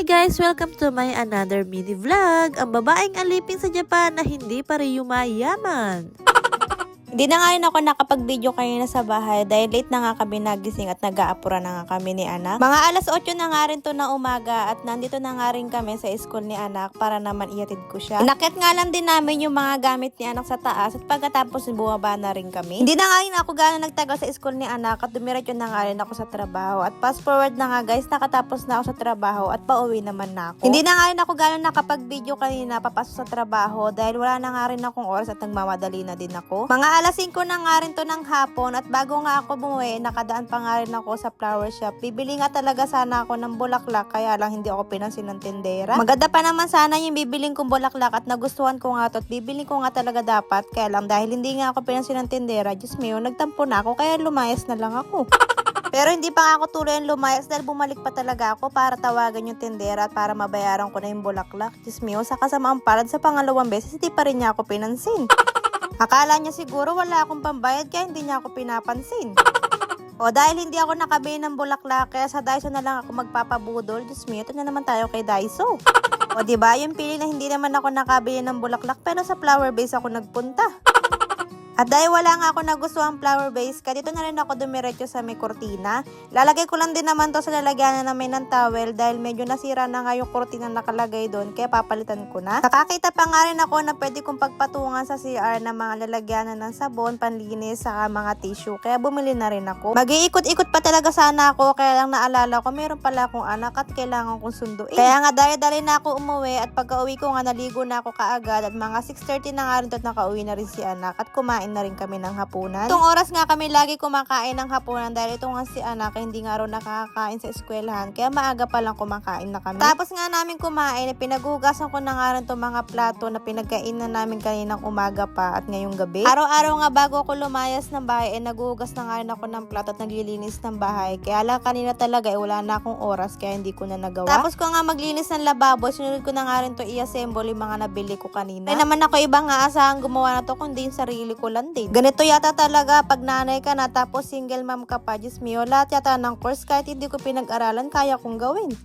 guys! Welcome to my another mini vlog. Ang babaeng alipin sa Japan na hindi pa rin yumayaman. Hindi na nga rin ako nakapag-video kanina sa bahay dahil late na nga kami nagising at nag-aapura na nga kami ni anak. Mga alas 8 na nga rin to na umaga at nandito na nga rin kami sa school ni anak para naman ihatid ko siya. Inakit nga lang din namin yung mga gamit ni anak sa taas at pagkatapos bumaba na rin kami. Hindi na nga rin ako gano'n nagtagal sa school ni anak at dumiretso na nga rin ako sa trabaho. At fast forward na nga guys, nakatapos na ako sa trabaho at pauwi naman na ako. Hindi na nga rin ako gano'n nakapag-video kanina papasok sa trabaho dahil wala na nga rin akong oras at nagmamadali na din ako. Mga alas 5 na nga rin to ng hapon at bago nga ako bumuwi, nakadaan pa nga rin ako sa flower shop. Bibili nga talaga sana ako ng bulaklak kaya lang hindi ako pinansin ng tindera. Maganda pa naman sana yung bibiling kong bulaklak at nagustuhan ko nga to at bibiling ko nga talaga dapat. Kaya lang dahil hindi nga ako pinansin ng tindera, Diyos mio, nagtampo na ako kaya lumayas na lang ako. Pero hindi pa nga ako tuloy ang lumayas dahil bumalik pa talaga ako para tawagan yung tindera at para mabayaran ko na yung bulaklak. Diyos mio, sa kasamaang palad sa pangalawang beses, hindi pa rin niya ako pinansin. Akala niya siguro wala akong pambayad kaya hindi niya ako pinapansin. O dahil hindi ako nakabili ng bulaklak kaya sa Daiso na lang ako magpapabudol. Diyos me, ito na naman tayo kay Daiso. O diba, yung pili na hindi naman ako nakabili ng bulaklak pero sa flower base ako nagpunta. At dahil wala nga ako nagustuhan flower base, kaya dito na rin ako dumiretso sa may kortina. Lalagay ko lang din naman to sa lalagyanan namin ng towel dahil medyo nasira na nga yung kortina nakalagay doon, kaya papalitan ko na. Nakakita pa nga rin ako na pwede kong pagpatungan sa CR ng mga lalagyanan ng sabon, panlinis, saka mga tissue, kaya bumili na rin ako. Mag-iikot-ikot pa talaga sana ako, kaya lang naalala ko meron pala akong anak at kailangan kong sunduin. Kaya nga dali-dali na ako umuwi at pagka uwi ko nga naligo na ako kaagad at mga 6:30 na nga rin to at nakauwi na rin si anak at kumain na rin kami ng hapunan. Itong oras nga kami lagi kumakain ng hapunan dahil ito nga si anak hindi nga rin nakakakain sa eskwelahan kaya maaga pa lang kumakain na kami. Tapos nga namin kumain, pinaghugasan ko na nga rin itong mga plato na pinagkainan namin kaninang umaga pa at ngayong gabi. Araw-araw nga bago ako lumayas ng bahay, naghuhugas na nga rin ako ng plato at naglilinis ng bahay. Kaya lang kanina talaga wala na akong oras kaya hindi ko na nagawa. Tapos ko nga maglinis ng lababo, sinunod ko na nga rin to i-assemble yung mga nabili ko kanina. Kaya naman ako ibang nga asahan gumawa na to kundi yung sarili ko lang din. Ganito yata talaga pag nanay ka na tapos single mom ka pa, Diyos mio, lahat yata ng course kahit hindi ko pinag-aralan kaya kong gawin.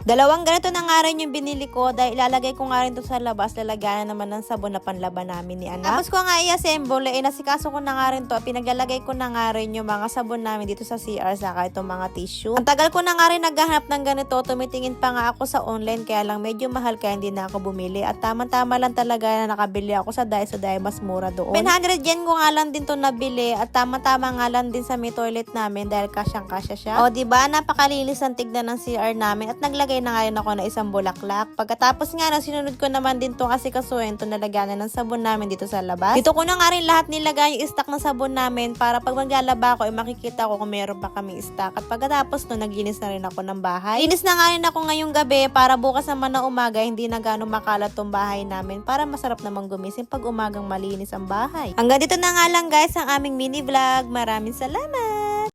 Dalawang ganito na nga rin yung binili ko dahil ilalagay ko nga rin to sa labas, lalagyan naman ng sabon na panlaban namin ni anak. Tapos ko nga i-assemble, nasikaso ko na nga rin to, pinaglalagay ko na nga rin yung mga sabon namin dito sa CR saka itong mga tissue. Ang tagal ko na nga rin naghahanap ng ganito, tumitingin pa nga ako sa online kaya lang medyo mahal kaya hindi na ako bumili at tama-tama lang talaga na nakabili ako sa Daiso dahil mas mura doon. 100 yen ko nga lang din to nabili at tama-tama nga lang din sa may toilet namin dahil kasyang-kasya siya. O diba, napakalinis ang tignan ng CR namin at naglagay na nga rin ako na isang bulaklak. Pagkatapos nga sinunod ko naman din itong asikasuhin itong nalagyanan ng sabon namin dito sa labas. Dito ko na nga rin lahat nilagay yung stock ng sabon namin para pag maglalaba ako makikita ko kung meron pa kami stock. At pagkatapos naglinis na rin ako ng bahay. Linis na nga rin ako ngayong gabi para bukas naman na umaga hindi na gano'ng makalat tong bahay namin para masarap namang gumising pag umagang malinis ang bahay. Hanggang dito na nga lang guys ang aming mini vlog. Maraming salamat!